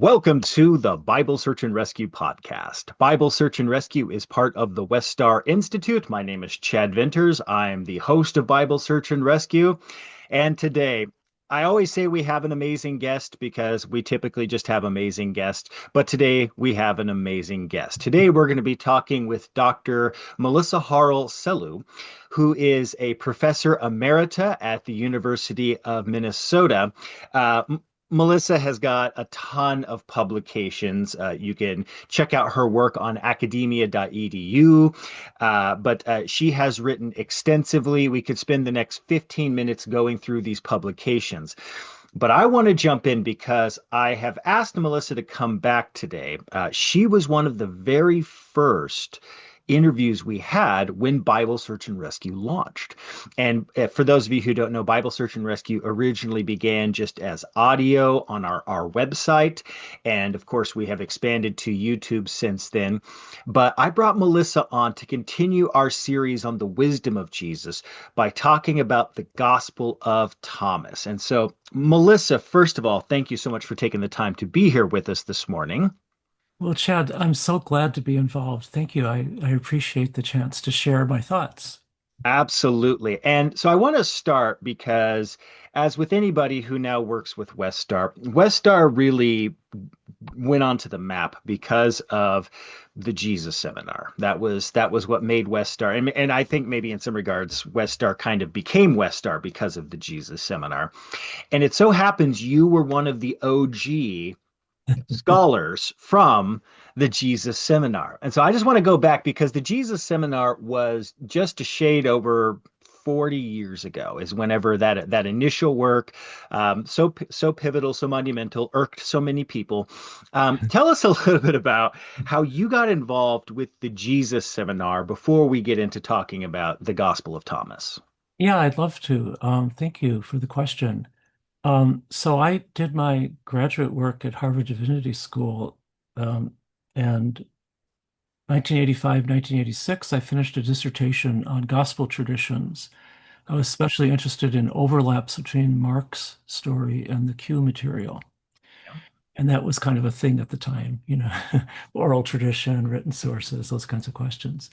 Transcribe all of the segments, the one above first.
Welcome to the Bible Search and Rescue podcast. Bible Search and Rescue is part of the West Star Institute. My name is Chad Vinters. I'm the host of Bible Search and Rescue. And today, I always say we have an amazing guest because we typically just have amazing guests. But today, we have an amazing guest. Today, we're going to be talking with Dr. Melissa Harl Sellew, who is a professor emerita at the University of Minnesota. Uh, Melissa has got a ton of publications. You can check out her work on academia.edu, but she has written extensively. We could spend the next 15 minutes going through these publications. But I want to jump in because I have asked Melissa to come back today. She was one of the very first interviews we had when Bible Search and Rescue launched. And for those of you who don't know, Bible Search and Rescue originally began just as audio on our website. And of course, we have expanded to YouTube since then. But I brought Melissa on to continue our series on the wisdom of Jesus by talking about the Gospel of Thomas. And so, Melissa, first of all, thank you so much for taking the time to be here with us this morning. Well, Chad, I'm so glad to be involved. Thank you. I appreciate the chance to share my thoughts. Absolutely. And so I want to start because, as with anybody who now works with West Star really went onto the map because of the Jesus Seminar. That was what made West Star, and I think maybe in some regards West Star kind of became West Star because of the Jesus Seminar. And it so happens you were one of the OG scholars from the Jesus Seminar. And so I just want to go back because the Jesus Seminar was just a shade over 40 years ago is whenever that initial work, so pivotal, so monumental, irked so many people. Tell us a little bit about how you got involved with the Jesus Seminar before we get into talking about the Gospel of Thomas. Yeah, I'd love to. Thank you for the question. So I did my graduate work at Harvard Divinity School, and 1985, 1986, I finished a dissertation on gospel traditions. I was especially interested in overlaps between Mark's story and the Q material. And that was kind of a thing at the time, oral tradition, written sources, those kinds of questions.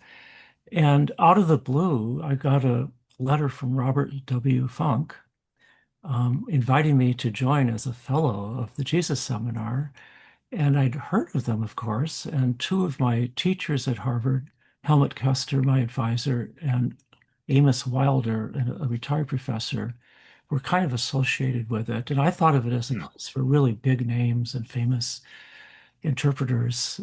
And out of the blue, I got a letter from Robert W. Funk inviting me to join as a fellow of the Jesus Seminar. And I'd heard of them, of course. And two of my teachers at Harvard, Helmut Kester, my advisor, and Amos Wilder, a retired professor, were kind of associated with it. And I thought of it as a Hmm. place for really big names and famous interpreters.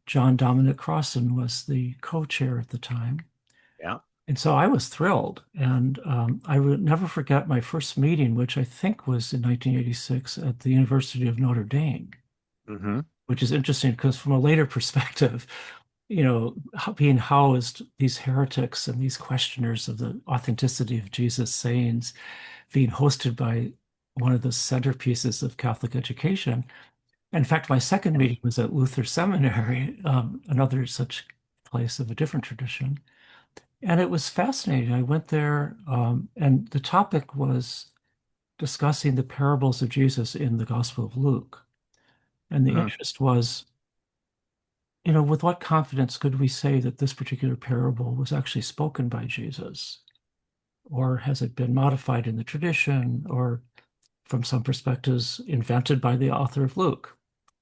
John Dominic Crossan was the co-chair at the time. Yeah. And so I was thrilled. And I would never forget my first meeting, which I think was in 1986 at the University of Notre Dame, Hmm. which is interesting because from a later perspective, being housed these heretics and these questioners of the authenticity of Jesus' sayings, being hosted by one of the centerpieces of Catholic education. In fact, my second meeting was at Luther Seminary, another such place of a different tradition. And it was fascinating. I went there, and the topic was discussing the parables of Jesus in the Gospel of Luke. And the interest was, with what confidence could we say that this particular parable was actually spoken by Jesus? Or has it been modified in the tradition, or from some perspectives, invented by the author of Luke,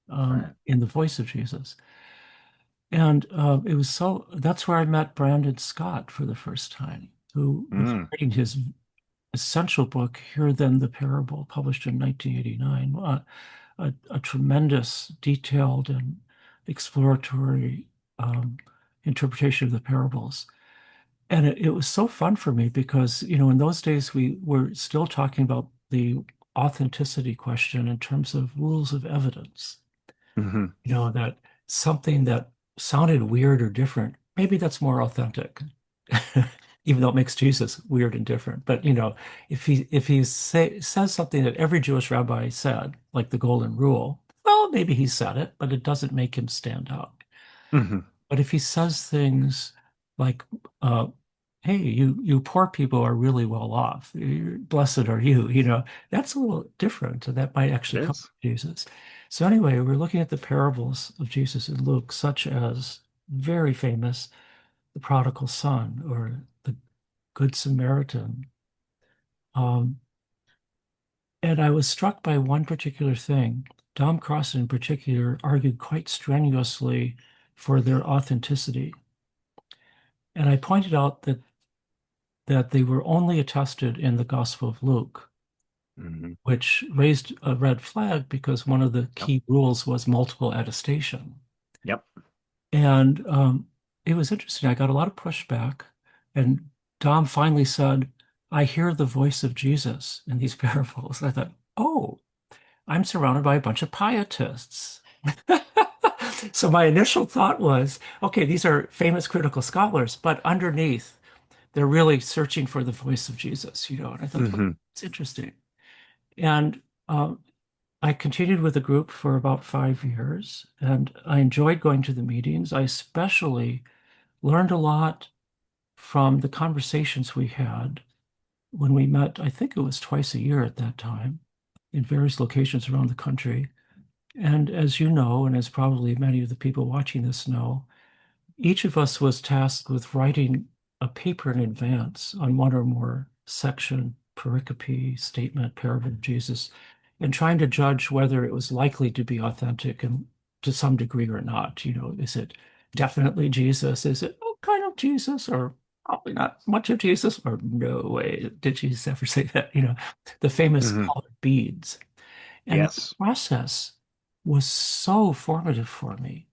Right. in the voice of Jesus? And that's where I met Brandon Scott for the first time, who was Mm. writing his essential book, Here Then the Parable, published in 1989, a tremendous, detailed, and exploratory interpretation of the parables. And it was so fun for me because, in those days we were still talking about the authenticity question in terms of rules of evidence. Hmm. That something that sounded weird or different, maybe that's more authentic, even though it makes Jesus weird and different. But if he says something that every Jewish rabbi said, like the Golden Rule, well, maybe he said it, but it doesn't make him stand out. Hmm. But if he says things like, uh, hey, you poor people are really well off. Blessed are you. That's a little different. And that might It actually come is. from Jesus. So anyway, we're looking at the parables of Jesus in Luke, such as very famous, the prodigal son or the Good Samaritan. Um, and I was struck by one particular thing. Dom Crossan in particular argued quite strenuously for their authenticity. And I pointed out that they were only attested in the Gospel of Luke, Hmm. which raised a red flag because one of the Yep. key rules was multiple attestation. Yep. And it was interesting. I got a lot of pushback, and Dom finally said, I hear the voice of Jesus in these parables. And I thought, oh, I'm surrounded by a bunch of pietists. So my initial thought was, okay, these are famous critical scholars, but underneath, they're really searching for the voice of Jesus. And I thought, oh, Hmm. it's interesting. And um, I continued with the group for about 5 years, and I enjoyed going to the meetings. I especially learned a lot from the conversations we had when we met. I think it was twice a year at that time in various locations around the country. And as you know, and as probably many of the people watching this know, each of us was tasked with writing a paper in advance on one or more section, pericope, statement, parable of Jesus, and trying to judge whether it was likely to be authentic and to some degree or not. Is it definitely Jesus? Is it kind of Jesus or probably not much of Jesus? Or no way did Jesus ever say that? The famous Hmm. colored beads. And the Yes. process was so formative for me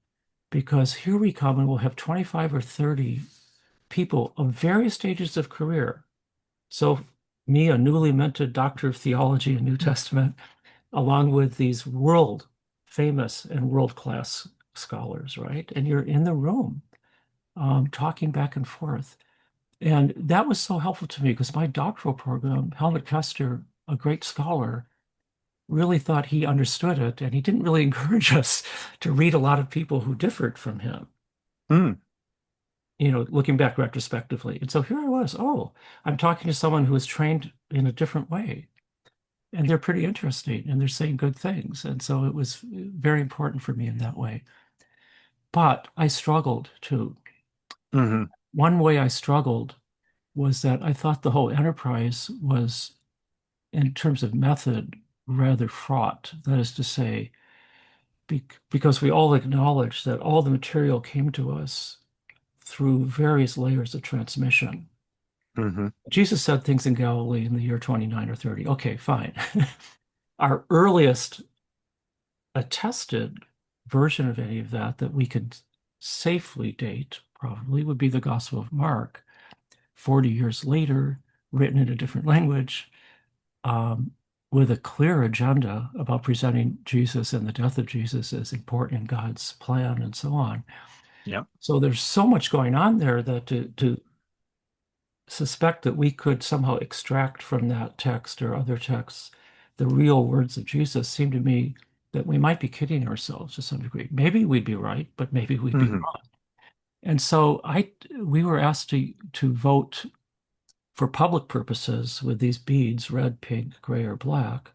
because here we come and we'll have 25 or 30 people of various stages of career. So, me, a newly minted doctor of theology and New Testament, along with these world famous and world class scholars, right? And you're in the room talking back and forth. And that was so helpful to me because my doctoral program, Helmut Kester, a great scholar, really thought he understood it, and he didn't really encourage us to read a lot of people who differed from him, Mm. looking back retrospectively. And so here I was, oh, I'm talking to someone who was trained in a different way, and they're pretty interesting, and they're saying good things. And so it was very important for me in that way. But I struggled too. Hmm. One way I struggled was that I thought the whole enterprise was, in terms of method, rather fraught. That is to say, because we all acknowledge that all the material came to us through various layers of transmission. Hmm. Jesus said things in Galilee in the year 29 or 30. Okay, fine. Our earliest attested version of any of that we could safely date probably would be the Gospel of Mark, 40 years later, written in a different language, um, with a clear agenda about presenting Jesus and the death of Jesus as important in God's plan and so on. Yep. So there's so much going on there that to suspect that we could somehow extract from that text or other texts the real words of Jesus seemed to me that we might be kidding ourselves to some degree. Maybe we'd be right, but maybe we'd be Hmm. wrong. And so we were asked to vote for public purposes with these beads, red, pink, gray, or black,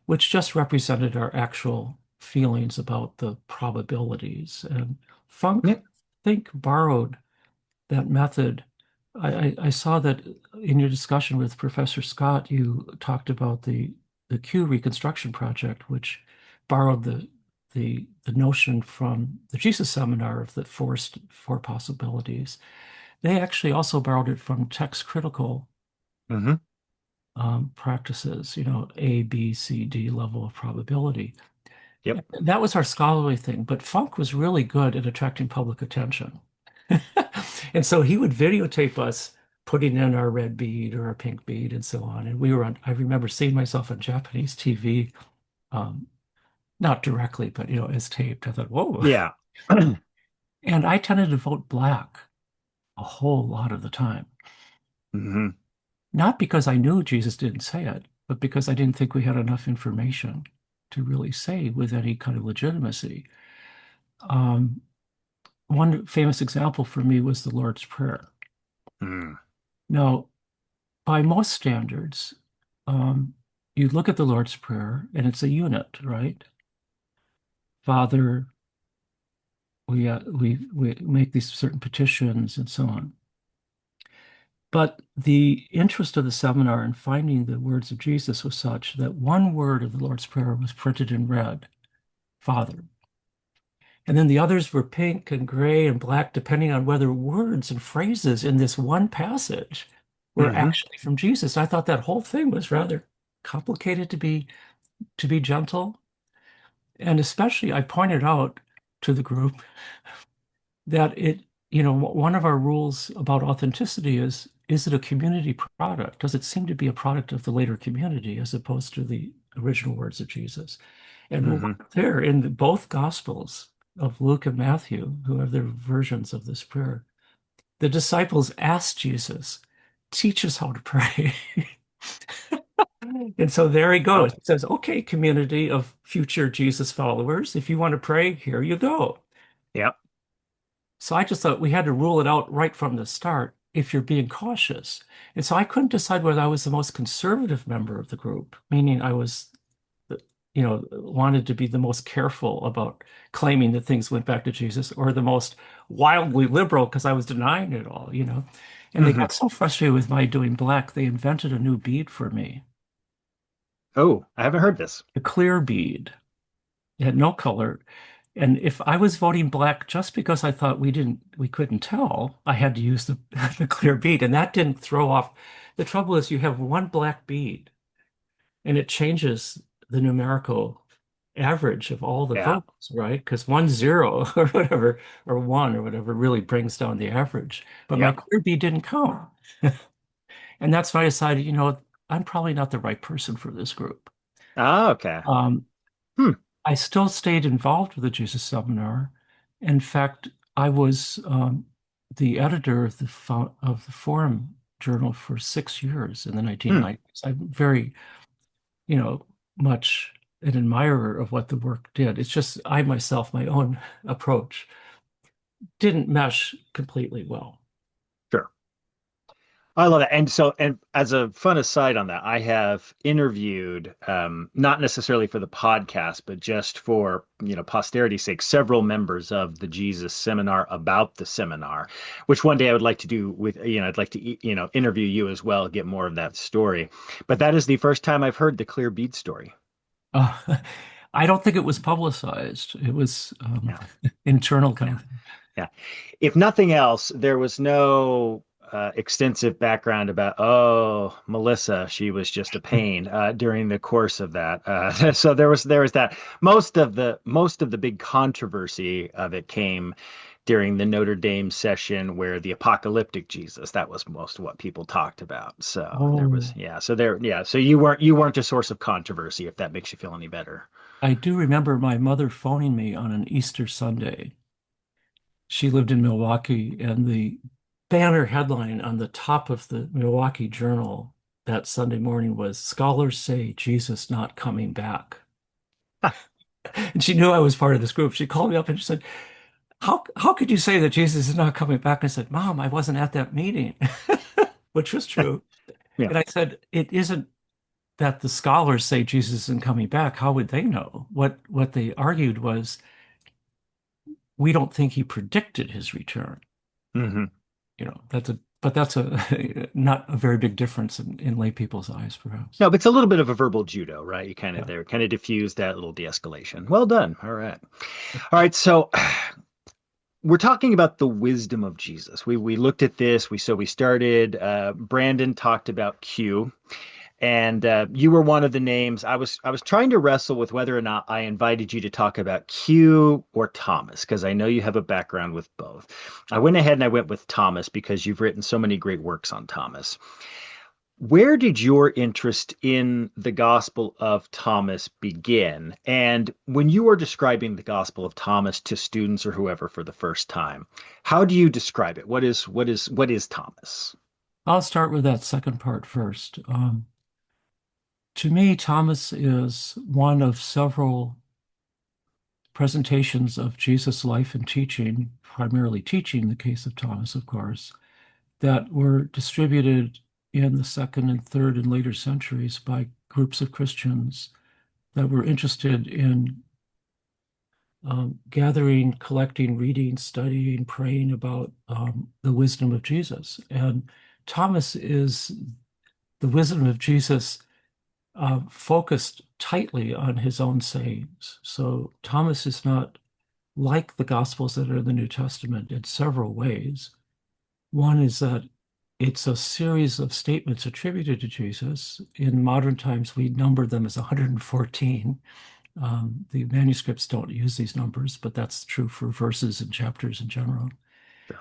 which just represented our actual feelings about the probabilities. And Funk, I Yep. think, borrowed that method. I saw that in your discussion with Professor Scott, you talked about the Q reconstruction project, which borrowed the notion from the Jesus seminar of the four possibilities. They actually also borrowed it from text critical Hmm. practices, A, B, C, D level of probability. Yep. That was our scholarly thing, but Funk was really good at attracting public attention. And so he would videotape us putting in our red bead or our pink bead and so on. And I remember seeing myself on Japanese TV, um, not directly, but, as taped. I thought, whoa. Yeah. And I tended to vote black a whole lot of the time. Hmm. Not because I knew Jesus didn't say it, but because I didn't think we had enough information to really say with any kind of legitimacy. Um, One famous example for me was the Lord's Prayer. Mm. Now, by most standards, um, you look at the Lord's Prayer and it's a unit, right? Father, we make these certain petitions and so on. But the interest of the seminar in finding the words of Jesus was such that one word of the Lord's Prayer was printed in red, Father. And then the others were pink and gray and black, depending on whether words and phrases in this one passage were Hmm. actually from Jesus. I thought that whole thing was rather complicated to be gentle. And especially I pointed out to the group that one of our rules about authenticity is it a community product? Does it seem to be a product of the later community as opposed to the original words of Jesus? And Hmm. there in both Gospels of Luke and Matthew, who have their versions of this prayer, the disciples asked Jesus, teach us how to pray. And so there he Oh, goes. He says, okay, community of future Jesus followers, if you want to pray, here you go. yeah. So I just thought we had to rule it out right from the start if you're being cautious. And so I couldn't decide whether I was the most conservative member of the group, meaning I was, wanted to be the most careful about claiming that things went back to Jesus, or the most wildly liberal because I was denying it all. And they Hmm. got so frustrated with my doing black, they invented a new bead for me, Oh, I haven't heard this. a clear bead. It had no color. And if I was voting black just because I thought we couldn't tell, I had to use the, the clear bead. And that didn't throw off. The trouble is you have one black bead and it changes the numerical average of all the Yeah. votes, right? Because 1-0 or whatever, or one or whatever really brings down the average. But my Yep. clear bead didn't count. And that's why I decided, I'm probably not the right person for this group. Ah, okay. Um, Hmm. I still stayed involved with the Jesus Seminar. In fact, I was the editor of of the Forum Journal for 6 years in the Hmm. 1990s. I'm very, much an admirer of what the work did. It's just I myself, my own approach, didn't mesh completely well. Sure. I love it. And as a fun aside on that, I have interviewed, not necessarily for the podcast, but just for, posterity's sake, several members of the Jesus Seminar about the seminar, which one day I would like to do with, I'd like to, interview you as well, get more of that story. But that is the first time I've heard the clear bead story. Uh, I don't think it was publicized. It was Yeah. internal kind Yeah. of thing. Yeah. If nothing else, there was no extensive background about, oh, Melissa, she was just a pain during the course of that. So there was that. Most of the big controversy of it came during the Notre Dame session where the apocalyptic Jesus, that was most of what people talked about. So there was, Oh, yeah. So there, yeah. So you weren't a source of controversy, if that makes you feel any better. I do remember my mother phoning me on an Easter Sunday. She lived in Milwaukee, and the banner headline on the top of the Milwaukee Journal that Sunday morning was "Scholars Say Jesus Not Coming Back." And she knew I was part of this group. She called me up and she said, how could you say that Jesus is not coming back? And I said, Mom, I wasn't at that meeting, which was true. Yeah. And I said, it isn't that the scholars say Jesus isn't coming back. How would they know? What they argued was we don't think he predicted his return. Hmm. That's a not a very big difference in lay people's eyes, perhaps. No, but it's a little bit of a verbal judo, right? You kind of Yeah. there, kind of diffuse that little de-escalation. Well done. All right. All right. So we're talking about the wisdom of Jesus. We looked at this. We started. Brandon talked about Q, and you were one of the names. I was trying to wrestle with whether or not I invited you to talk about Q or Thomas because I know you have a background with both. I went ahead and I went with Thomas because you've written so many great works on Thomas. Where did your interest in the Gospel of Thomas begin? And when you are describing the Gospel of Thomas to students or whoever for the first time, how do you describe it? What is Thomas? I'll start with that second part first. To me, Thomas is one of several presentations of Jesus' life and teaching, primarily teaching, in the case of Thomas, of course, that were distributed in the second and third and later centuries by groups of Christians that were interested in gathering, collecting, reading, studying, praying about the wisdom of Jesus. And Thomas is the wisdom of Jesus focused tightly on his own sayings. So Thomas is not like the Gospels that are in the New Testament in several ways. One is that it's a series of statements attributed to Jesus. In modern times, we number them as 114. The manuscripts don't use these numbers, but that's true for verses and chapters in general. Sure.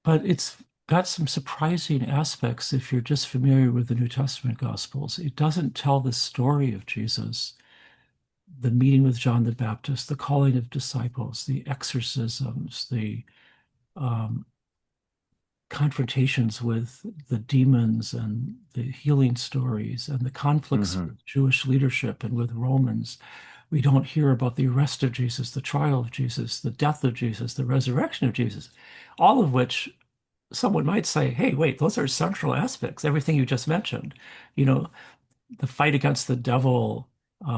But it's got some surprising aspects if you're just familiar with the New Testament Gospels. It doesn't tell the story of Jesus, the meeting with John the Baptist, the calling of disciples, the exorcisms, the um, confrontations with the demons and the healing stories and the conflicts Hmm. with Jewish leadership and with Romans. We don't hear about the arrest of Jesus, the trial of Jesus, the death of Jesus, the resurrection of Jesus, all of which someone might say, hey, wait, those are central aspects, everything you just mentioned. You know, the fight against the devil,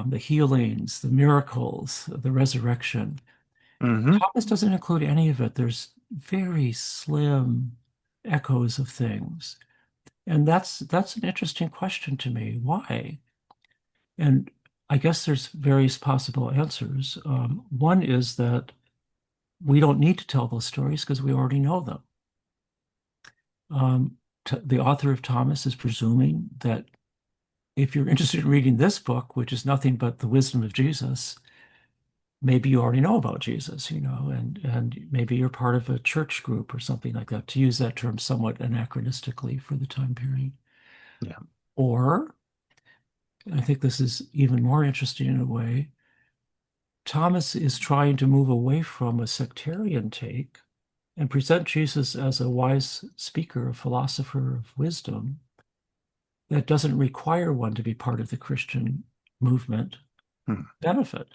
the healings, the miracles, the resurrection. Hmm. Thomas doesn't include any of it. There's very slim echoes of things. And that's an interesting question to me. Why? And I guess there's various possible answers. One is that we don't need to tell those stories because we already know them. The author of Thomas is presuming that if you're interested in reading this book, which is nothing but the wisdom of Jesus, maybe you already know about Jesus, and maybe you're part of a church group or something like that, to use that term somewhat anachronistically for the time period. Yeah. Or, I think this is even more interesting in a way, Thomas is trying to move away from a sectarian take and present Jesus as a wise speaker, a philosopher of wisdom that doesn't require one to be part of the Christian movement benefit.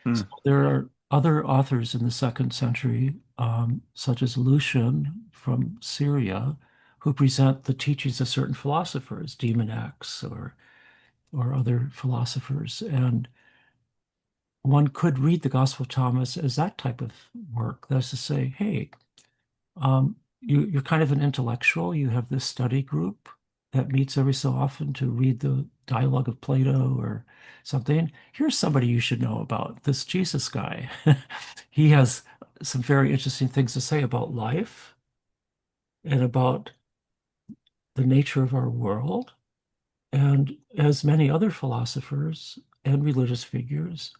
So Mm-hmm. there are other authors in the second century, such as Lucian from Syria, who present the teachings of certain philosophers, Demonax or other philosophers. And one could read the Gospel of Thomas as that type of work. That's to say, hey, you're kind of an intellectual. You have this study group that meets every so often to read the dialogue of Plato or something. Here's somebody you should know about, this Jesus guy. He has some very interesting things to say about life and about the nature of our world. And as many other philosophers and religious figures,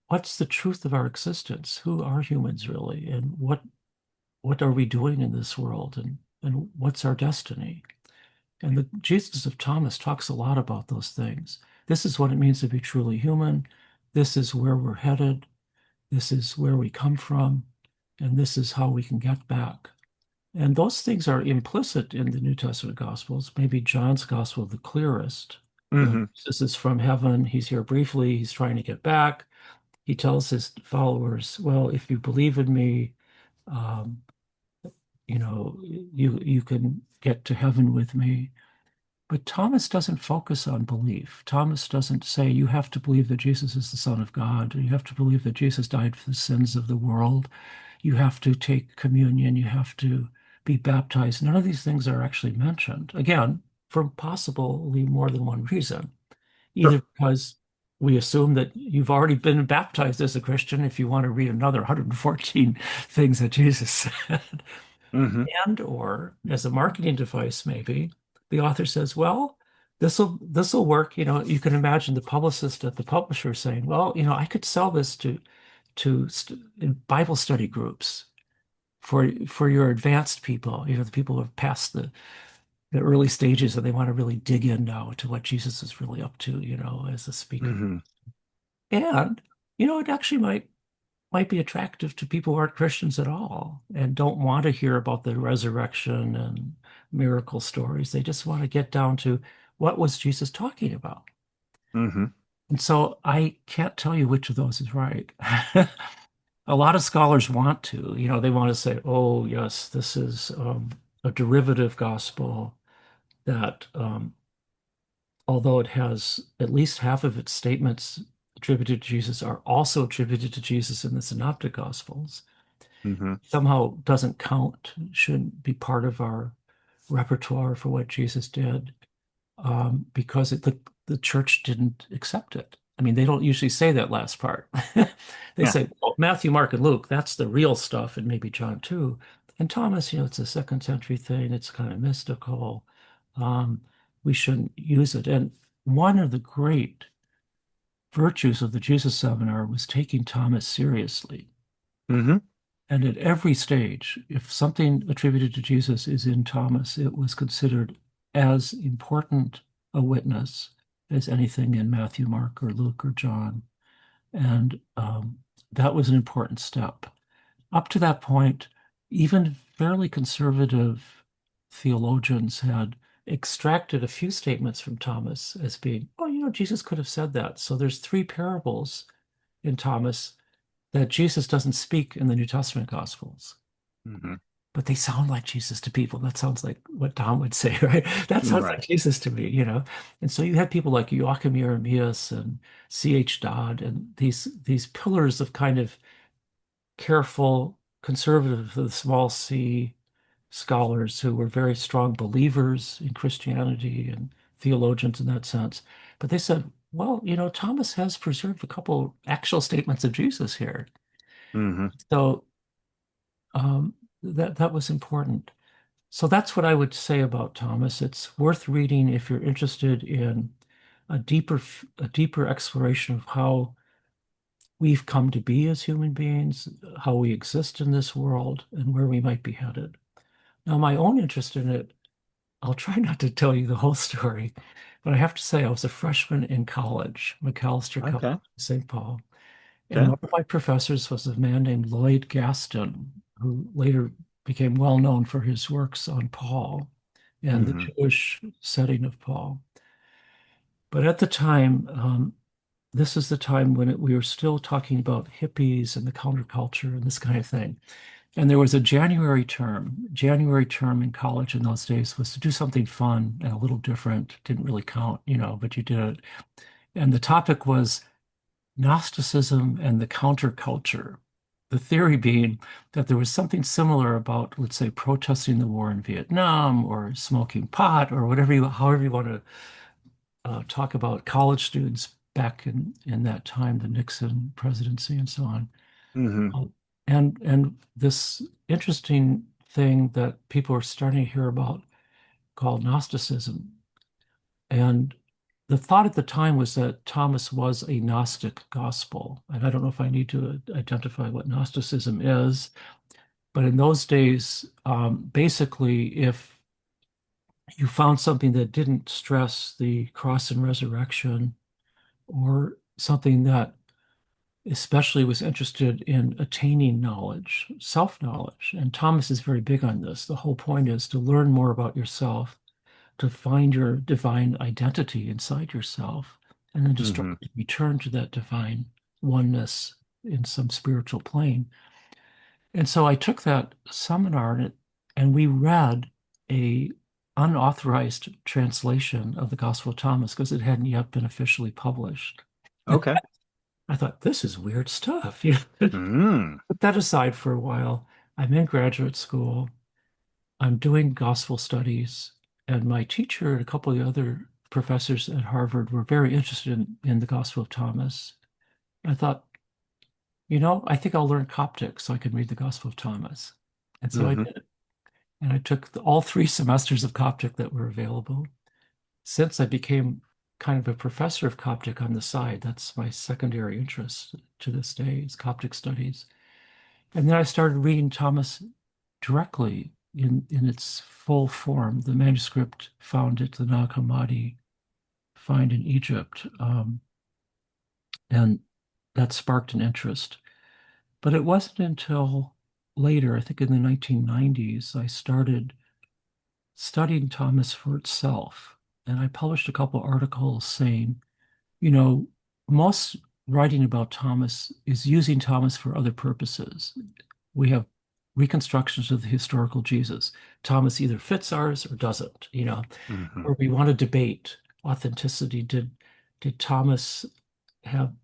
what's the truth of our existence? Who are humans really? And what are we doing in this world? And what's our destiny? And the Jesus of Thomas talks a lot about those things. This is what it means to be truly human. This is where we're headed. This is where we come from. And this is how we can get back. And those things are implicit in the New Testament Gospels. Maybe John's Gospel, the clearest. Hmm. Jesus is from heaven. He's here briefly. He's trying to get back. He tells his followers, well, if you believe in me, um, you can get to heaven with me. But Thomas doesn't focus on belief. Thomas doesn't say you have to believe that Jesus is the Son of God, or you have to believe that Jesus died for the sins of the world. You have to take communion. You have to be baptized. None of these things are actually mentioned. Again, for possibly more than one reason. Either Sure. because we assume that you've already been baptized as a Christian if you want to read another 114 things that Jesus said, Hmm. and or as a marketing device, maybe the author says, well, this will work. You can imagine the publicist at the publisher saying, well, I could sell this in Bible study groups for your advanced people, the people who have passed the early stages and they want to really dig in now to what Jesus is really up to, as a speaker. Hmm. And, it actually might be attractive to people who aren't Christians at all and don't want to hear about the resurrection and miracle stories. They just want to get down to what was Jesus talking about. Hmm. And so I can't tell you which of those is right. A lot of scholars want to, they want to say, oh, yes, this is a derivative gospel that, although it has at least half of its statements attributed to Jesus are also attributed to Jesus in the Synoptic Gospels, Hmm. somehow doesn't count, shouldn't be part of our repertoire for what Jesus did, because the church didn't accept it. I mean, they don't usually say that last part. They Yeah. say, well, Matthew, Mark, and Luke, that's the real stuff, and maybe John too. And Thomas, it's a second century thing. It's kind of mystical. Um, we shouldn't use it. And one of the great virtues of the Jesus Seminar was taking Thomas seriously. Hmm. And at every stage, if something attributed to Jesus is in Thomas, it was considered as important a witness as anything in Matthew, Mark, or Luke, or John. And that was an important step. Up to that point, even fairly conservative theologians had extracted a few statements from Thomas as being, oh, Jesus could have said that. So there's three parables in Thomas that Jesus doesn't speak in the New Testament Gospels, Hmm. but they sound like Jesus to people. That sounds like what Tom would say, right? That sounds like Right. Jesus to me. And so you had people like Joachim Jeremias and C.H. Dodd and these pillars of kind of careful, conservative, the small c scholars who were very strong believers in Christianity and theologians in that sense. But they said, well, Thomas has preserved a couple actual statements of Jesus here. Hmm. So that was important. So that's what I would say about Thomas. It's worth reading if you're interested in a deeper exploration of how we've come to be as human beings, how we exist in this world, and where we might be headed. Now, my own interest in it, I'll try not to tell you the whole story, but I have to say I was a freshman in college, Macalester College, Okay. St. Paul. And Okay. one of my professors was a man named Lloyd Gaston, who later became well known for his works on Paul and the Hmm. Jewish setting of Paul. But at the time, this is the time when we were still talking about hippies and the counterculture and this kind of thing. And there was a January term. January term in college in those days was to do something fun and a little different. Didn't really count, but you did it. And the topic was Gnosticism and the counterculture. The theory being that there was something similar about, let's say, protesting the war in Vietnam or smoking pot or however you want to talk about college students back in that time, the Nixon presidency and so on. Hmm. Uh, and this interesting thing that people are starting to hear about called Gnosticism. And the thought at the time was that Thomas was a Gnostic gospel. And I don't know if I need to identify what Gnosticism is, but in those days, basically, if you found something that didn't stress the cross and resurrection, or something that especially was interested in attaining knowledge, self-knowledge. And Thomas is very big on this. The whole point is to learn more about yourself, to find your divine identity inside yourself, and then to strive Hmm. to return to that divine oneness in some spiritual plane. And so I took that seminar and we read a unauthorized translation of the Gospel of Thomas because it hadn't yet been officially published. Okay. I thought, this is weird stuff. Mm. Put that aside for a while. I'm in graduate school. I'm doing gospel studies, and my teacher and a couple of the other professors at Harvard were very interested in the Gospel of Thomas. I thought, I think I'll learn Coptic so I can read the Gospel of Thomas. And so I Hmm. did. And I took all 3 semesters of Coptic that were available. Since I became kind of a professor of Coptic on the side, that's my secondary interest to this day is Coptic studies. And then I started reading Thomas directly in its full form, the manuscript found at the Nag Hammadi find in Egypt. And that sparked an interest. But it wasn't until later, I think in the 1990s, I started studying Thomas for itself. And I published a couple articles saying, you know, most writing about Thomas is using Thomas for other purposes. We have reconstructions of the historical Jesus. Thomas either fits ours or doesn't, Hmm. or we want to debate authenticity. Did Thomas have,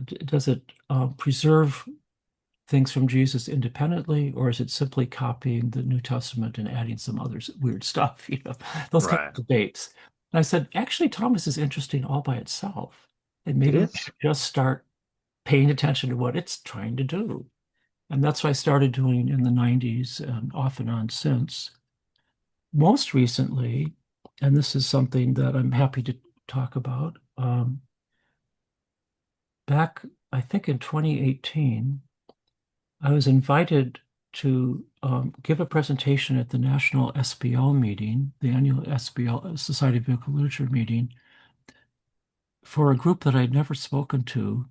does it preserve things from Jesus independently, or is it simply copying the New Testament and adding some other weird stuff, those kind of Right. debates. And I said, actually, Thomas is interesting all by itself. And It maybe we is. should just start paying attention to what it's trying to do. And that's what I started doing in the 90s and off and on since. Most recently, and this is something that I'm happy to talk about, back, I think in 2018, I was invited to give a presentation at the National SBL meeting, the annual SBL Society of Biblical Literature meeting, for a group that I'd never spoken to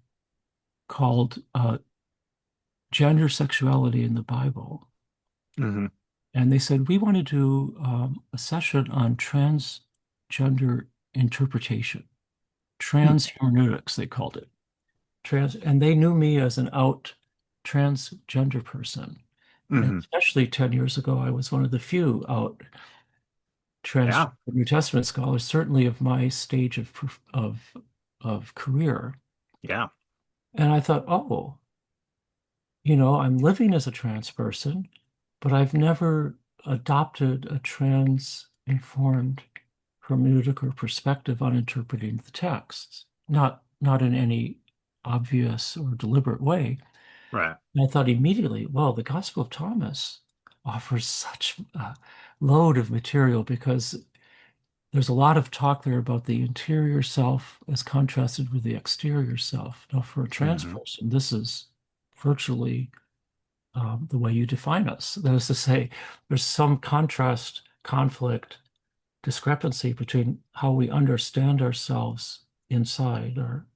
called Gender Sexuality in the Bible. Hmm. And they said, we want to do a session on transgender interpretation, trans hermeneutics, they called it. And they knew me as an out transgender person. And Hmm. especially 10 years ago, I was one of the few out transgender Yeah. New Testament scholars, certainly of my stage of career. Yeah. And I thought, oh, I'm living as a trans person, but I've never adopted a trans-informed hermeneutic or perspective on interpreting the texts, not in any obvious or deliberate way. Right. And I thought immediately, well, the Gospel of Thomas offers such a load of material because there's a lot of talk there about the interior self as contrasted with the exterior self. Now, for a trans Hmm. person, this is virtually the way you define us. That is to say, there's some contrast, conflict, discrepancy between how we understand ourselves inside, our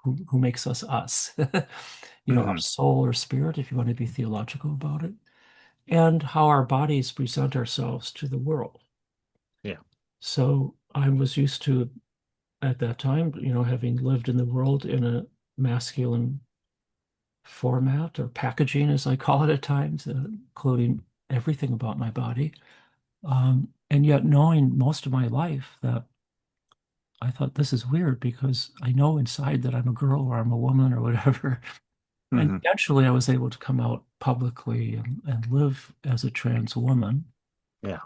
who makes us us, our Hmm. soul or spirit, if you want to be theological about it, and how our bodies present ourselves to the world. Yeah. So I was used to, at that time, having lived in the world in a masculine format or packaging, as I call it at times, including everything about my body. And yet knowing most of my life that I thought this is weird because I know inside that I'm a girl or I'm a woman or whatever. And Hmm. eventually I was able to come out publicly and live as a trans woman. Yeah.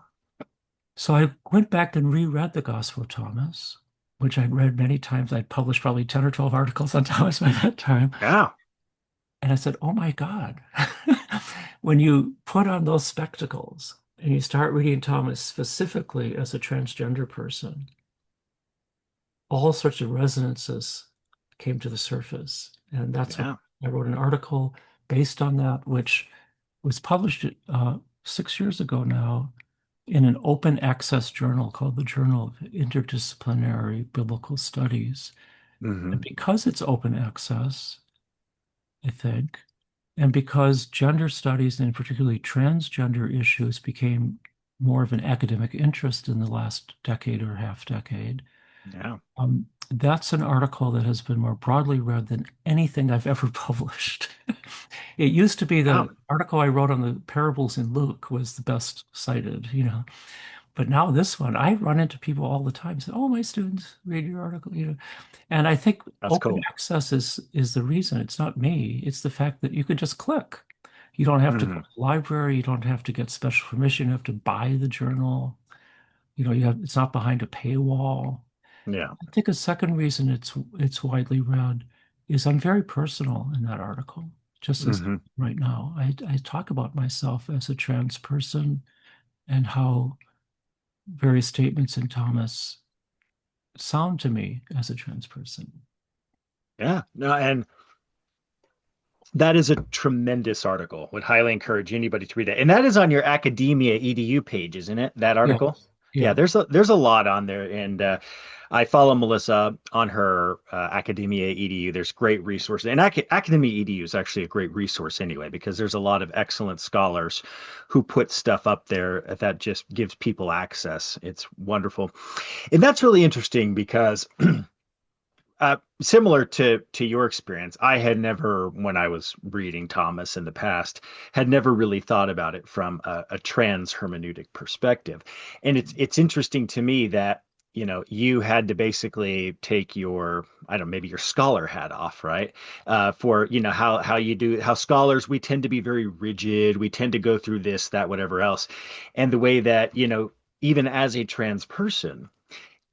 So I went back and reread the Gospel of Thomas, which I'd read many times. I'd published probably 10 or 12 articles on Thomas by that time. Yeah. And I said, oh my God, when you put on those spectacles and you start reading Thomas specifically as a transgender person, all sorts of resonances came to the surface. And that's what Yeah. I wrote an article based on that, which was published 6 years ago now in an open access journal called the Journal of Interdisciplinary Biblical Studies. And Hmm. because it's open access, I think, and because gender studies and particularly transgender issues became more of an academic interest in the last decade or half decade, Yeah. that's an article that has been more broadly read than anything I've ever published. It used to be Yeah. the article I wrote on the parables in Luke was the best cited, But now this one, I run into people all the time say, "Oh, my students read your article." And I think That's open cool. access is the reason. It's not me. It's the fact that you can just click. You don't have to go Hmm. to the library. You don't have to get special permission. You have to buy the journal. It's not behind a paywall. Yeah. I think a second reason it's widely read is I'm very personal in that article, just as Hmm. right now. I talk about myself as a trans person and how various statements in Thomas sound to me as a trans person. Yeah. No, and that is a tremendous article. Would highly encourage anybody to read it. And that is on your Academia EDU page, isn't it? That Yeah, article? Yeah, yeah, there's a lot on there, and I follow Melissa on her Academia EDU. There's great resources, and Academia EDU is actually a great resource anyway because there's a lot of excellent scholars who put stuff up there that just gives people access. It's wonderful, and that's really interesting because Similar to your experience, I had never, when I was reading Thomas in the past, had never really thought about it from a trans hermeneutic perspective. And it's interesting to me that, you had to basically take your, I don't know, maybe your scholar hat off, right? For, how you do, how scholars, we tend to be very rigid. We tend to go through this, that, whatever else. And the way that, even as a trans person,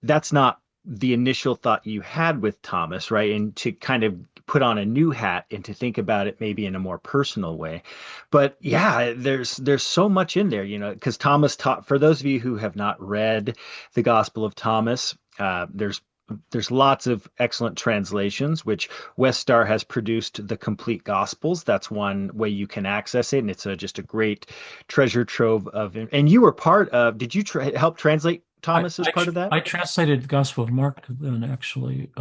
that's not the initial thought you had with Thomas, right? And to kind of put on a new hat and to think about it maybe in a more personal way. But yeah, there's so much in there, because Thomas taught, for those of you who have not read the Gospel of Thomas, there's lots of excellent translations, which Westar has produced the complete Gospels. That's one way you can access it, and it's just a great treasure trove of. And you were part of. Did you help translate Thomas as part of that? I translated the Gospel of Mark then, actually.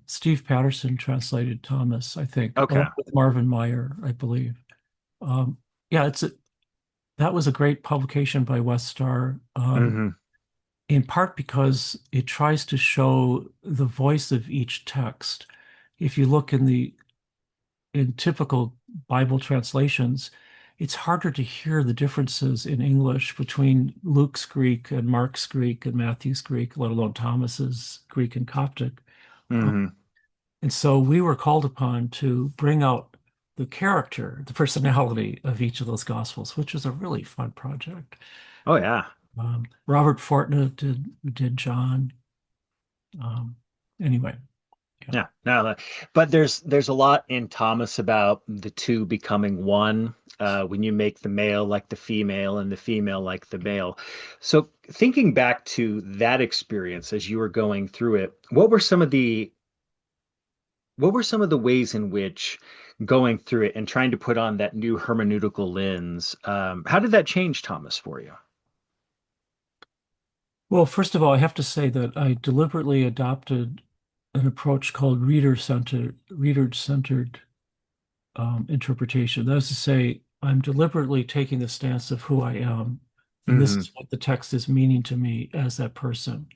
Steve Patterson translated Thomas, I think, Okay. along with Marvin Meyer, I believe. Um, yeah, that was a great publication by Westar, Hmm. in part because it tries to show the voice of each text. If you look in typical Bible translations, it's harder to hear the differences in English between Luke's Greek and Mark's Greek and Matthew's Greek, let alone Thomas's Greek and Coptic. Uh, Hmm. and so we were called upon to bring out the character, the personality of each of those gospels, which was a really fun project. Oh yeah. Robert Fortna did John. Um, anyway, yeah. Yeah. No, but there's a lot in Thomas about the two becoming one. When you make the male like the female and the female like the male. So thinking back to that experience as you were going through it, what were some of the ways in which going through it and trying to put on that new hermeneutical lens, how did that change Thomas for you? Well, first of all, I have to say that I deliberately adopted an approach called reader-centered interpretation. That is to say, I'm deliberately taking the stance of who I am, and this Hmm. is what the text is meaning to me as that person.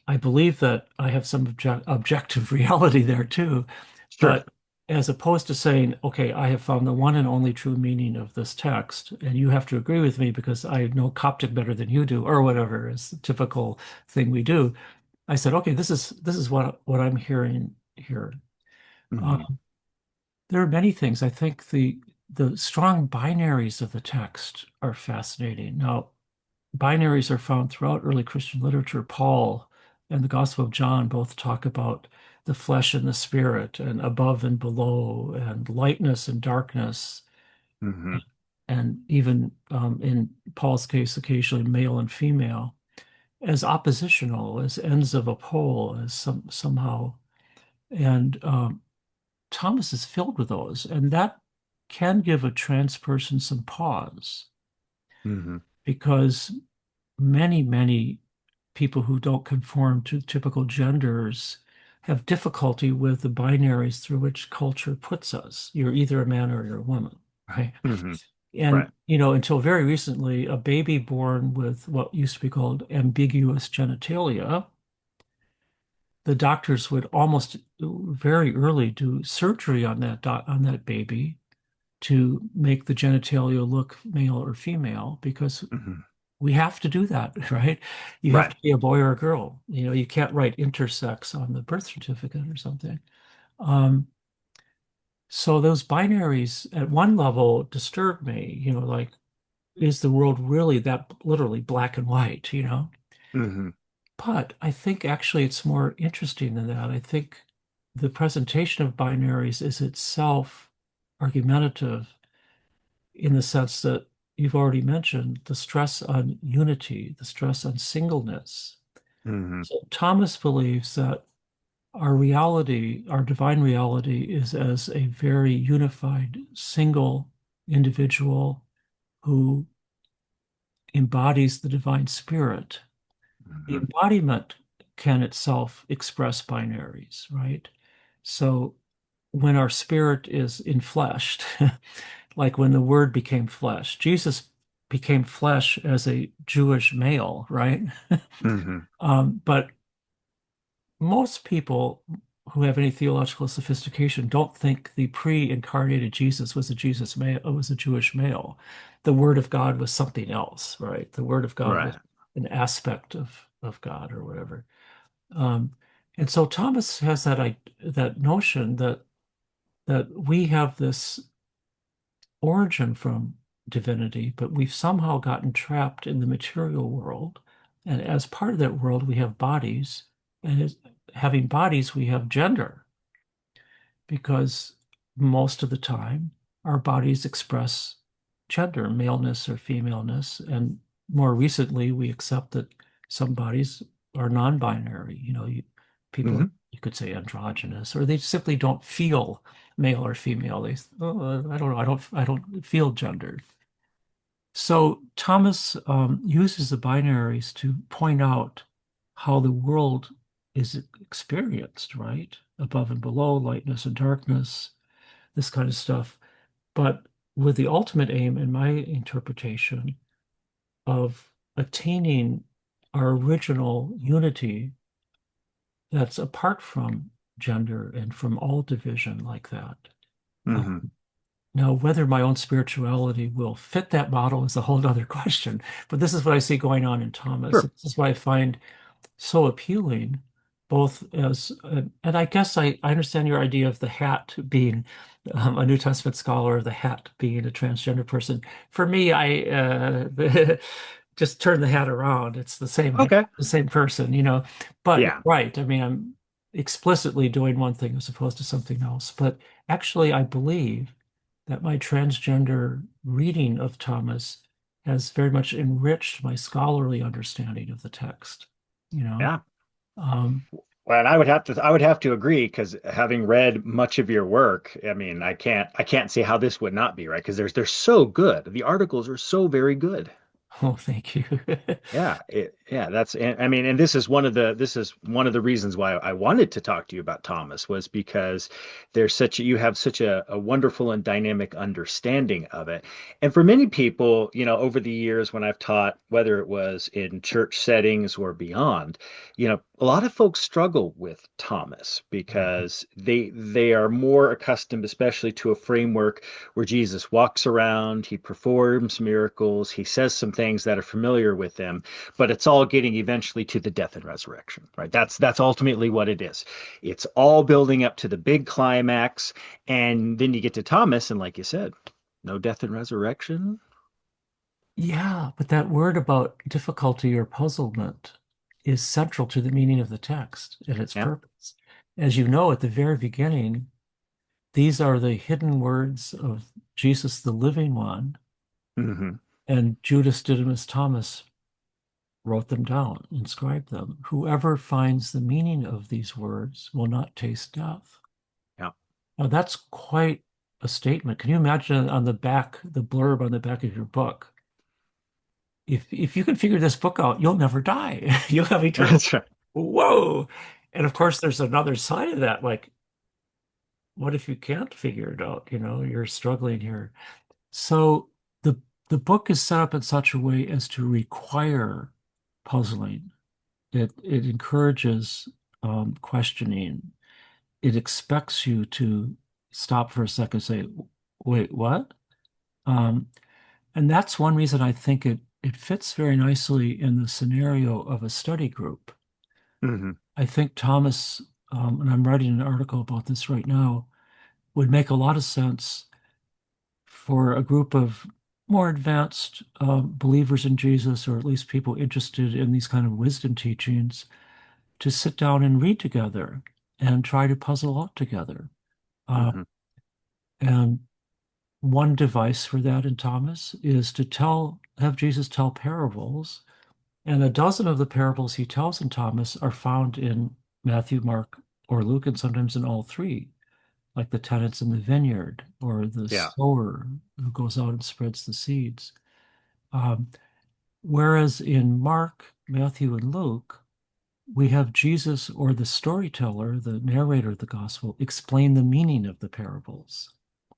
I believe that I have some objective reality there too, Sure. but as opposed to saying, okay, I have found the one and only true meaning of this text, and you have to agree with me because I know Coptic better than you do, or whatever is the typical thing we do. I said, okay, this is what I'm hearing here. Hmm. Um, there are many things. I think the strong binaries of the text are fascinating. Now, binaries are found throughout early Christian literature. Paul and the Gospel of John both talk about the flesh and the spirit, and above and below, and lightness and darkness, Hmm. and even in Paul's case, occasionally male and female, as oppositional, as ends of a pole, as somehow. And Thomas is filled with those, and that can give a trans person some pause Hmm. because many people who don't conform to typical genders have difficulty with the binaries through which culture puts us. You're either a man or you're a woman, right? Hmm. Right. And, until very recently, a baby born with what used to be called ambiguous genitalia, the doctors would almost very early do surgery on that baby to make the genitalia look male or female because Hmm. we have to do that, right? You have Right. to be a boy or a girl. You can't write intersex on the birth certificate or something. Um, so those binaries at one level disturb me, like, is the world really that literally black and white? Hmm. But I think actually it's more interesting than that. I think the presentation of binaries is itself argumentative in the sense that you've already mentioned the stress on unity, the stress on singleness. Hmm. So Thomas believes that our reality, our divine reality, is as a very unified, single individual who embodies the divine spirit. The Hmm. embodiment can itself express binaries, right? So when our spirit is enfleshed, like when the word became flesh, Jesus became flesh as a Jewish male, right? Hmm. But most people who have any theological sophistication don't think the pre-incarnated Jesus was a Jesus male, was a Jewish male. The Word of God was something else, right? The Word of God was Right. an aspect of God or whatever. Um, and so Thomas has that notion that we have this origin from divinity, but we've somehow gotten trapped in the material world. And as part of that world, we have bodies, and as having bodies, we have gender, because most of the time our bodies express gender, maleness or femaleness. And more recently, we accept that some bodies are non-binary. People, Hmm. you could say androgynous, or they simply don't feel male or female. I don't know, I don't feel gendered. So Thomas uses the binaries to point out how the world is experienced, right? Above and below, lightness and darkness, this kind of stuff. But with the ultimate aim, in my interpretation, of attaining our original unity that's apart from gender and from all division like that. Uh, Hmm. Now, whether my own spirituality will fit that model is a whole other question. But this is what I see going on in Thomas. Sure. This is what I find so appealing, both as, and I guess I understand your idea of the hat being a New Testament scholar, the hat being a transgender person. For me, I just turn the hat around. It's the same hat, Okay. the same person, you know. But you're Yeah. right. I mean, I'm explicitly doing one thing as opposed to something else. But actually, I believe that my transgender reading of Thomas has very much enriched my scholarly understanding of the text, you know. Yeah. Um, Well, and I would have to agree because having read much of your work, I mean, I can't see how this would not be right because they're so good. The articles are so very good. oh, thank you. Yeah, that's, and I mean, and this is one of the reasons why I wanted to talk to you about Thomas was because you have such a wonderful and dynamic understanding of it. And for many people, over the years when I've taught, whether it was in church settings or beyond, a lot of folks struggle with Thomas because they are more accustomed, especially to a framework where Jesus walks around, he performs miracles, he says some things that are familiar with them, but it's all getting eventually to the death and resurrection, right? That's ultimately what it is. It's all building up to the big climax, and then you get to Thomas, and like you said, no death and resurrection. Yeah, but that word about difficulty or puzzlement is central to the meaning of the text and its Yeah. purpose. As you know, at the very beginning, these are the hidden words of Jesus, the living one, Hmm. and Judas Didymus Thomas wrote them down, inscribed them. Whoever finds the meaning of these words will not taste death. Yeah. Now, that's quite a statement. Can you imagine on the back, the blurb on the back of your book? If you can figure this book out, you'll never die. You'll have eternal. That's right. Whoa. And of course, there's another side of that. Like, what if you can't figure it out? You're struggling here. So the the book is set up in such a way as to require puzzling. It encourages questioning. It expects you to stop for a second and say, wait, what? Um, and that's one reason I think it fits very nicely in the scenario of a study group. Hmm. I think Thomas, and I'm writing an article about this right now, would make a lot of sense for a group of more advanced believers in Jesus, or at least people interested in these kind of wisdom teachings, to sit down and read together and try to puzzle out together. Uh, Hmm. and one device for that in Thomas is to have Jesus tell parables. And a dozen of the parables he tells in Thomas are found in Matthew, Mark, or Luke, and sometimes in all three, like the tenants in the vineyard or the Yeah. sower who goes out and spreads the seeds. Um, Whereas in Mark, Matthew, and Luke, we have Jesus or the storyteller, the narrator of the gospel, explain the meaning of the parables.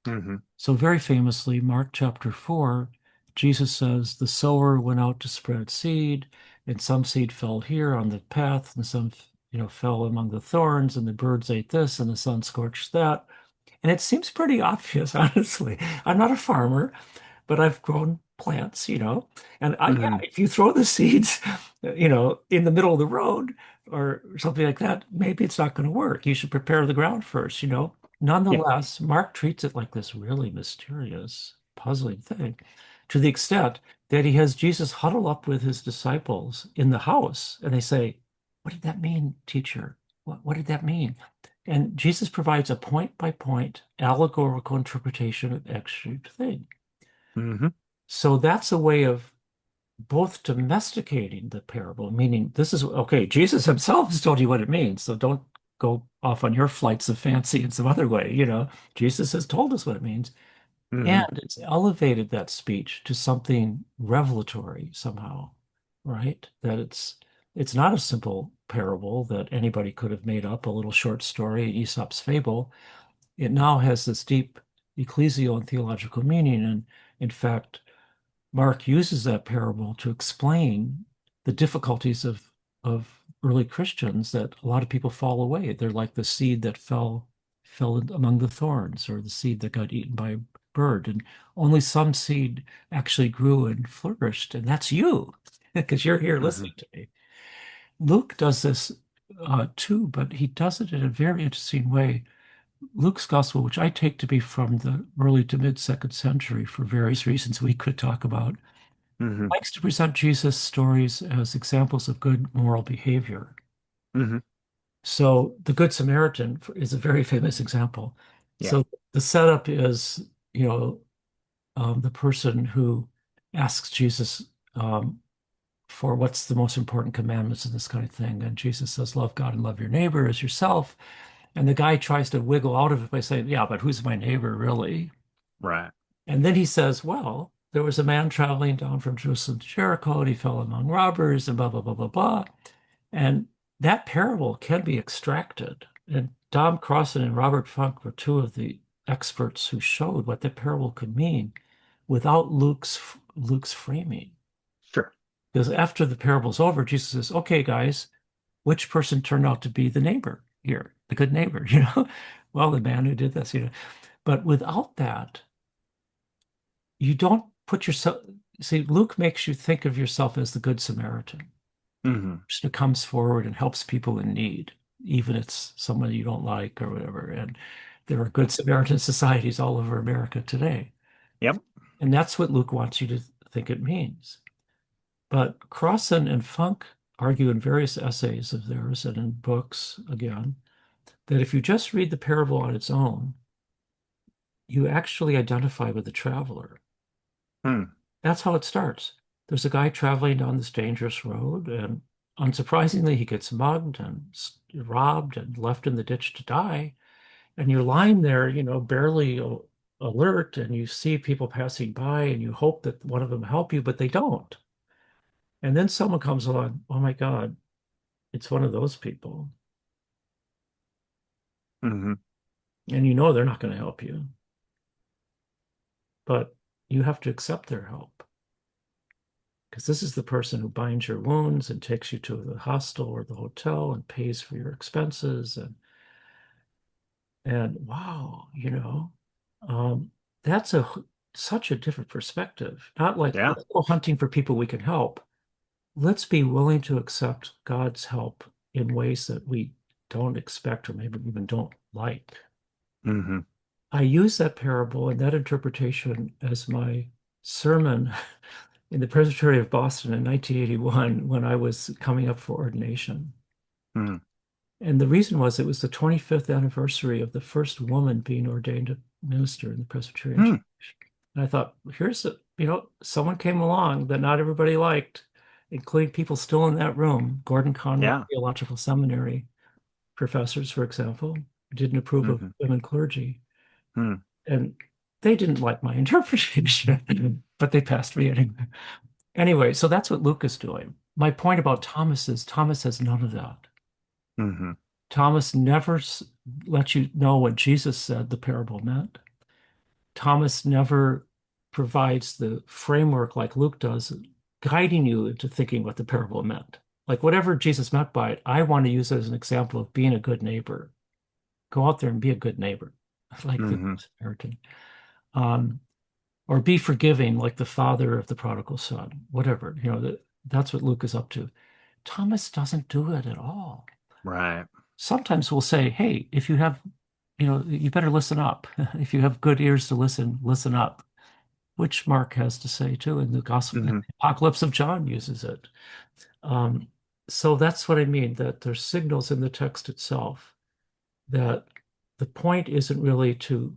Hmm. So, very famously, Mark chapter 4, Jesus says, the sower went out to spread seed, and some seed fell here on the path, and some fell among the thorns and the birds ate this and the sun scorched that. And it seems pretty obvious, honestly. I'm not a farmer, but I've grown plants, and yeah, Hmm. if you throw the seeds, in the middle of the road or something like that, maybe it's not going to work. You should prepare the ground first. Yeah. Nonetheless, Mark treats it like this really mysterious, puzzling thing, to the extent that he has Jesus huddle up with his disciples in the house, and they say, "What did that mean, teacher? What did that mean?" And Jesus provides a point-by-point allegorical interpretation of the extra thing. Hmm. So that's a way of both domesticating the parable, meaning this is okay, Jesus himself has told you what it means, so don't go off on your flights of fancy in some other way. Jesus has told us what it means, and Hmm. it's elevated that speech to something revelatory somehow, right? That it's not a simple parable that anybody could have made up, a little short story, Aesop's fable. It now has this deep ecclesial and theological meaning, and in fact, Mark uses that parable to explain the difficulties of early Christians, that a lot of people fall away. They're like the seed that fell among the thorns, or the seed that got eaten by a bird, and only some seed actually grew and flourished, and that's you, because you're here Hmm. listening to me. Luke does this too, but he does it in a very interesting way. Luke's gospel, which I take to be from the early to mid second century for various reasons we could talk about, Hmm. likes to present Jesus' stories as examples of good moral behavior. Hmm. So the Good Samaritan is a very famous example. Yeah. So the setup is, you know, the person who asks Jesus for what's the most important commandments and this kind of thing. And Jesus says, love God and love your neighbor as yourself. And the guy tries to wiggle out of it by saying, yeah, but who's my neighbor really? Right. And then he says, well, there was a man traveling down from Jerusalem to Jericho, and he fell among robbers, and blah, blah, blah, blah, blah. And that parable can be extracted. And Dom Crossan and Robert Funk were two of the experts who showed what that parable could mean without Luke's framing. Sure. Because after the parable's over, Jesus says, okay, guys, which person turned out to be the neighbor here, the good neighbor, Well, the man who did this. But without that, you don't put yourself, see, Luke makes you think of yourself as the Good Samaritan, Hmm. person who comes forward and helps people in need, even if it's someone you don't like or whatever. And there are Good Samaritan societies all over America today. Yep. And that's what Luke wants you to think it means. But Crossan and Funk argue in various essays of theirs and in books, again, that if you just read the parable on its own, you actually identify with the traveler. Hmm. That's how it starts. There's a guy traveling down this dangerous road, and unsurprisingly, he gets mugged and robbed and left in the ditch to die. And you're lying there, barely alert, and you see people passing by, and you hope that one of them help you, but they don't. And then someone comes along, oh my God, it's one of those people. Hmm. And you know they're not going to help you, but you have to accept their help. Because this is the person who binds your wounds and takes you to the hostel or the hotel and pays for your expenses, and wow, um, that's such a different perspective. Not like, Yeah. let's go hunting for people we can help. Let's be willing to accept God's help in ways that we don't expect or maybe even don't like. Hmm. I use that parable and that interpretation as my sermon in the Presbytery of Boston in 1981 when I was coming up for ordination. Hmm. And the reason was it was the 25th anniversary of the first woman being ordained a minister in the Presbyterian Hmm. Church. And I thought, someone came along that not everybody liked, including people still in that room, Gordon Conwell Yeah. Theological Seminary professors, for example, who didn't approve of Hmm. women clergy. Hmm. And they didn't like my interpretation, but they passed me anyway. Anyway, so that's what Luke is doing. My point about Thomas is Thomas has none of that. Hmm. Thomas never lets you know what Jesus said the parable meant. Thomas never provides the framework like Luke does, guiding you into thinking what the parable meant. Like whatever Jesus meant by it, I want to use it as an example of being a good neighbor. Go out there and be a good neighbor, like the Hmm. Samaritan. Um, or be forgiving, like the father of the prodigal son. Whatever, that's what Luke is up to. Thomas doesn't do it at all. Right. Sometimes we'll say, hey, if you have, you better listen up. If you have good ears to listen, listen up, which Mark has to say too in the Gospel. Hmm. Apocalypse of John uses it. Um, so that's what I mean, that there's signals in the text itself that the point isn't really to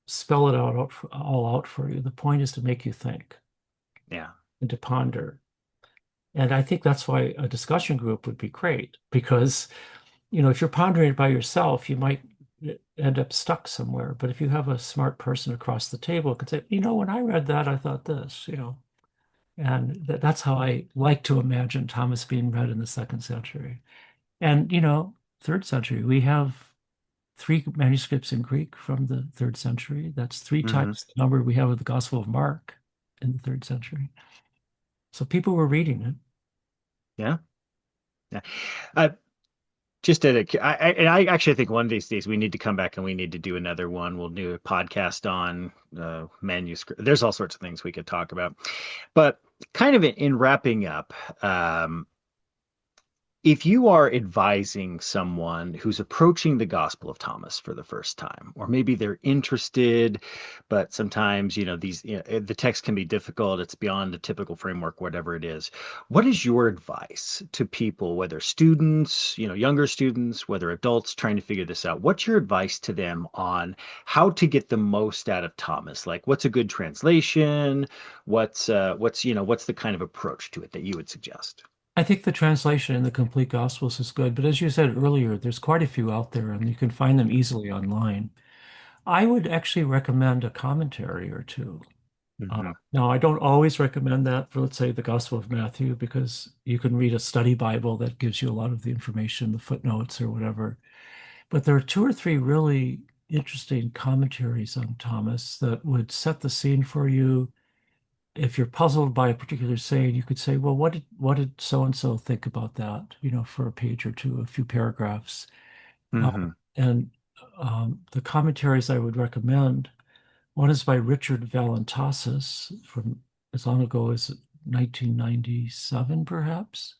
spell it all out for you. The point is to make you think Yeah. and to ponder. And I think that's why a discussion group would be great because, if you're pondering it by yourself, you might end up stuck somewhere. But if you have a smart person across the table who can say, when I read that, I thought this. And that's how I like to imagine Thomas being read in the second century. And, third century, we have three manuscripts in Greek from the third century. That's three Hmm. times the number we have of the Gospel of Mark in the third century. So people were reading it. Yeah. Yeah. Uh, just at and I actually think one of these days we need to come back and we need to do another one. We'll do a podcast on manuscript. There's all sorts of things we could talk about, but kind of in wrapping up, if you are advising someone who's approaching the Gospel of Thomas for the first time, or maybe they're interested, but sometimes, the text can be difficult, it's beyond the typical framework, whatever it is. What is your advice to people, whether students, younger students, whether adults trying to figure this out? What's your advice to them on how to get the most out of Thomas? Like, what's a good translation? What's the kind of approach to it that you would suggest? I think the translation in the complete Gospels is good, but as you said earlier, there's quite a few out there and you can find them easily online. I would actually recommend a commentary or two. Hmm. Now, I don't always recommend that for, let's say, the Gospel of Matthew, because you can read a study Bible that gives you a lot of the information, the footnotes or whatever. But there are two or three really interesting commentaries on Thomas that would set the scene for you. If you're puzzled by a particular saying, you could say, well, what did so and so think about that? For a page or two, a few paragraphs. Uh, Hmm. and the commentaries I would recommend, one is by Richard Valentassus from as long ago as 1997, perhaps,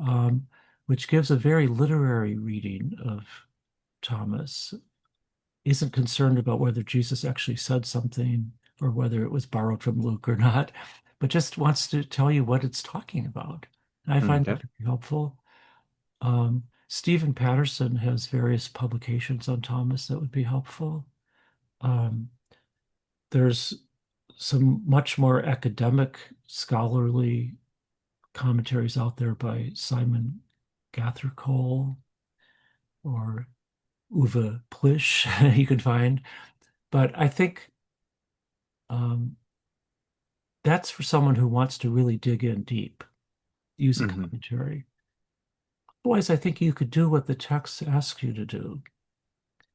um, which gives a very literary reading of Thomas. Isn't concerned about whether Jesus actually said something or whether it was borrowed from Luke or not, but just wants to tell you what it's talking about. And I find that Okay. very helpful. Stephen Patterson has various publications on Thomas that would be helpful. Um, there's some much more academic, scholarly commentaries out there by Simon Gathercole or Uwe Plisch you can find. But I think um, that's for someone who wants to really dig in deep, use a Hmm. commentary. Otherwise, I think you could do what the text asks you to do.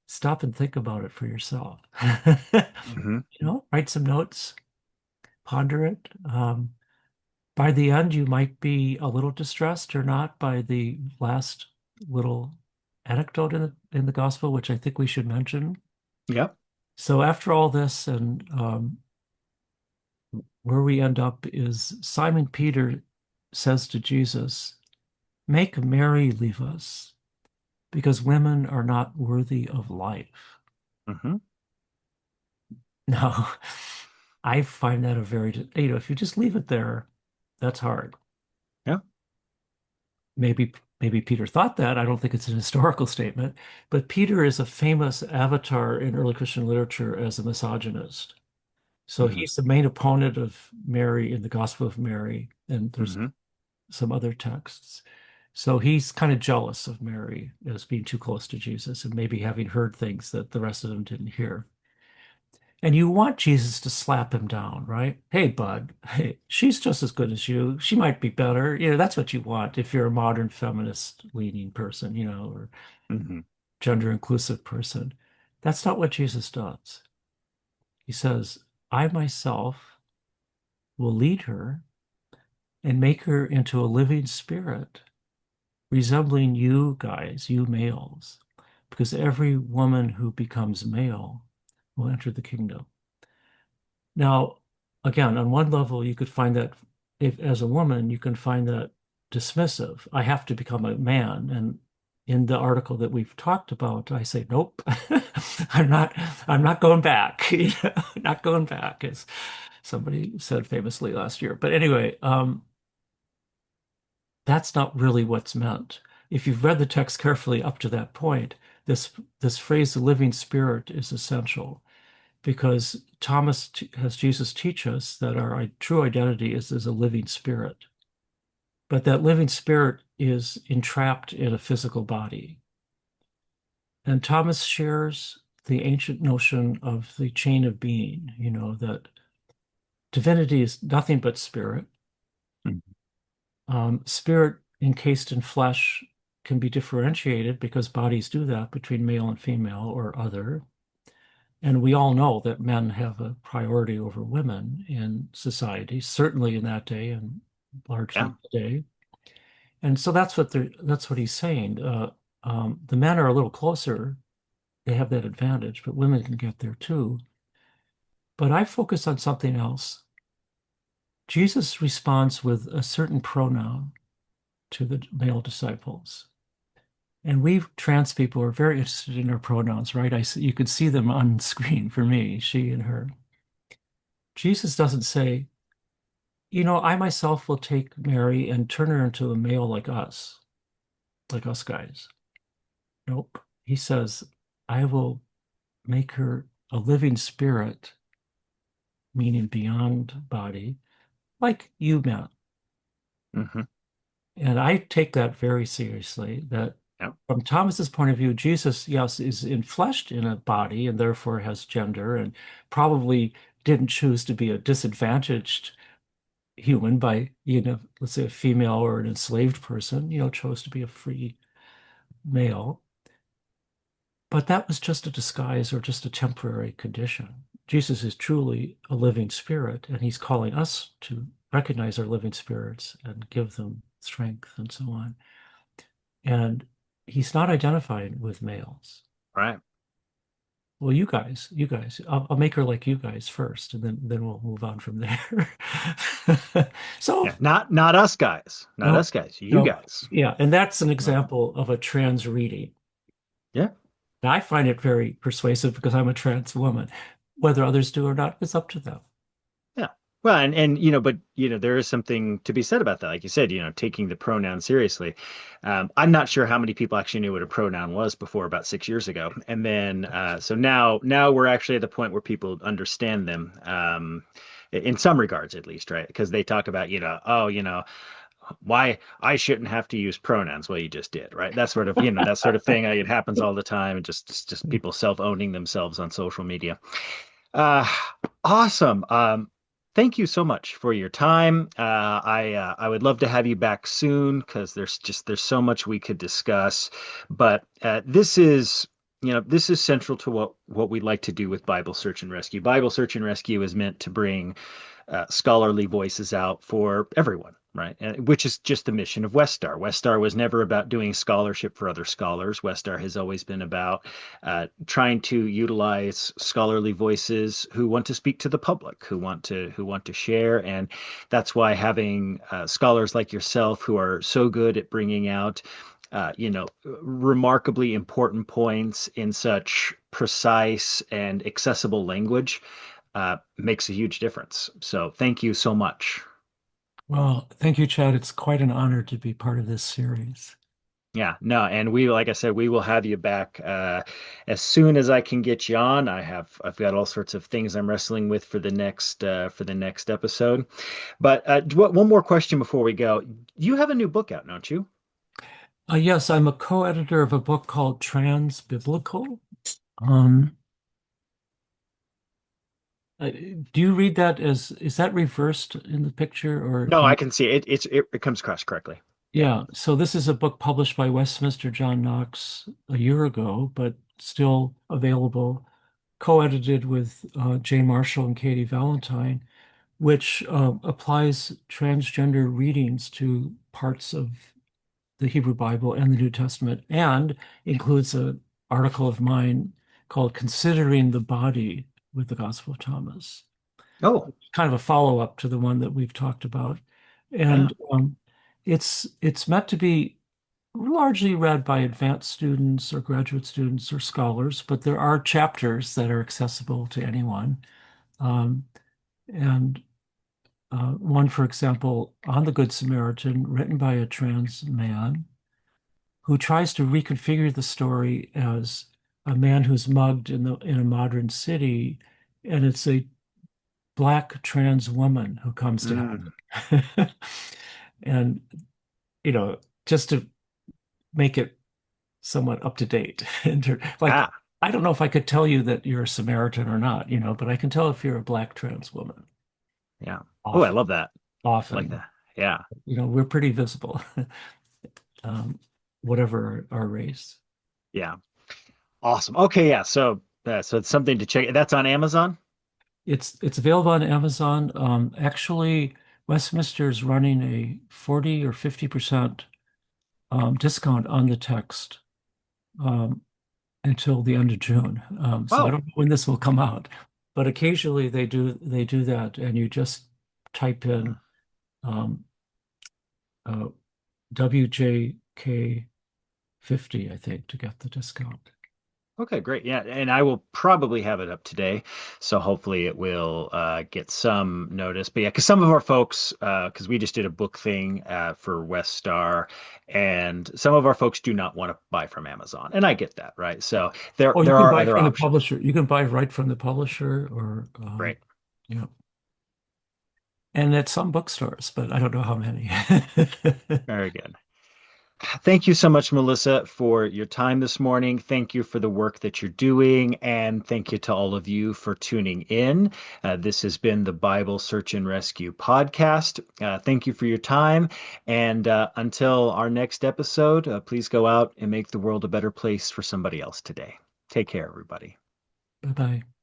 Stop and think about it for yourself. Hmm. Write some notes, ponder it. By the end, you might be a little distressed or not by the last little anecdote in the gospel, which I think we should mention. Yep. So after all this, and where we end up is Simon Peter says to Jesus, "Make Mary leave us, because women are not worthy of life." Hmm. Now, I find that a very, if you just leave it there, that's hard. Yeah. Maybe Peter thought that. I don't think it's an historical statement, but Peter is a famous avatar in early Christian literature as a misogynist. So Hmm. he's the main opponent of Mary in the Gospel of Mary, and there's Hmm. some other texts. So he's kind of jealous of Mary as being too close to Jesus and maybe having heard things that the rest of them didn't hear. And you want Jesus to slap him down, right? Hey, bud, hey, she's just as good as you. She might be better. That's what you want if you're a modern feminist leaning person, or Hmm. gender inclusive person. That's not what Jesus does. He says, I myself will lead her and make her into a living spirit. resembling you guys, you males, because every woman who becomes male will enter the kingdom. Now, again, on one level, you could find that if as a woman, you can find that dismissive. I have to become a man. And in the article that we've talked about, I say, nope, I'm not going back, not going back, as somebody said famously last year. But anyway, that's not really what's meant. If you've read the text carefully up to that point, this phrase, the living spirit, is essential because Thomas has Jesus teach us that our true identity is as a living spirit, but that living spirit is entrapped in a physical body. And Thomas shares the ancient notion of the chain of being, that divinity is nothing but spirit. Mhm. Spirit encased in flesh can be differentiated because bodies do that between male and female or other. And we all know that men have a priority over women in society, certainly in that day and Yeah. largely today. And so that's what he's saying. The men are a little closer; they have that advantage, but women can get there too. But I focus on something else. Jesus responds with a certain pronoun to the male disciples. And we trans people are very interested in our pronouns, right? You could see them on screen for me, she and her. Jesus doesn't say, I myself will take Mary and turn her into a male like us guys. Nope. He says, I will make her a living spirit, meaning beyond body, like you men. Hmm. And I take that very seriously, that Yeah. from Thomas's point of view, Jesus, yes, is enfleshed in a body and therefore has gender and probably didn't choose to be a disadvantaged human by, let's say a female or an enslaved person, chose to be a free male. But that was just a disguise or just a temporary condition. Jesus is truly a living spirit, and he's calling us to recognize our living spirits and give them strength and so on. And he's not identifying with males. Right. Well, I'll make her like you guys first, and then we'll move on from there. So, Yeah. Not us guys. Not no, us guys. You no, guys. yeah, and that's an Right. example of a trans reading. Yeah. And I find it very persuasive because I'm a trans woman. Whether others do or not, it's up to them. Yeah. Well, and but there is something to be said about that. Like you said, taking the pronoun seriously. I'm not sure how many people actually knew what a pronoun was before about 6 years ago, and then so now we're actually at the point where people understand them, in some regards at least, right? Because they talk about, oh, why I shouldn't have to use pronouns. Well, you just did, right? That sort of, that sort of thing. It happens all the time. And just people self-owning themselves on social media. Uh, awesome. Thank you so much for your time. I would love to have you back soon because there's so much we could discuss. But this is central to what we like to do with Bible Search and Rescue. Bible Search and Rescue is meant to bring scholarly voices out for everyone, right? And, which is just the mission of Westar. Westar was never about doing scholarship for other scholars. Westar has always been about trying to utilize scholarly voices who want to speak to the public, who want to share, and that's why having scholars like yourself who are so good at bringing out remarkably important points in such precise and accessible language makes a huge difference. So thank you so much. Well, thank you, Chad. It's quite an honor to be part of this series. Yeah, no, and like I said, we will have you back as soon as I can get you on. I've got all sorts of things I'm wrestling with for the next episode. But one more question before we go. You have a new book out, don't you? Yes, I'm a co-editor of a book called Trans Biblical. Um, uh, do you read that is that reversed in the picture or No, can I you? can see it. It comes across correctly. Yeah. Yeah, so this is a book published by Westminster John Knox a year ago, but still available, co-edited with Jay Marshall and Katie Valentine, which applies transgender readings to parts of the Hebrew Bible and the New Testament, and includes an article of mine called Considering the Body with the Gospel of Thomas, Oh, kind of a follow-up to the one that we've talked about. yeah. And it's meant to be largely read by advanced students or graduate students or scholars, but there are chapters that are accessible to anyone. Um, and one, for example, on the Good Samaritan, written by a trans man who tries to reconfigure the story as a man who's mugged in a modern city, and it's a black trans woman who comes to Mm. help. And, just to make it somewhat up to date. Like, Ah, I don't know if I could tell you that you're a Samaritan or not, but I can tell if you're a black trans woman. yeah. Oh, I Often, love that. I like often, that. Yeah. we're pretty visible, um, whatever our race. Yeah. Awesome. Okay, yeah. So it's something to check. That's on Amazon. It's available on Amazon. Actually, Westminster's running a 40 or 50% discount on the text um, until the end of June. So I Oh, don't know when this will come out, but occasionally they do that, and you just type in um, uh, WJK 50, I think, to get the discount. okay, great. Yeah, and I will probably have it up today, so hopefully it will get some notice. But yeah, because some of our folks, because we just did a book thing for West Star, and some of our folks do not want to buy from Amazon, and I get that, right? So there Oh, you there can are buy other from the options. publisher. You can buy right from the publisher, or Great, yeah, and at some bookstores, but I don't know how many. very good. Thank you so much, Melissa, for your time this morning. Thank you for the work that you're doing, and thank you to all of you for tuning in. This has been the Bible Search and Rescue podcast. Thank you for your time, and until our next episode, please go out and make the world a better place for somebody else today. Take care, everybody. Bye bye.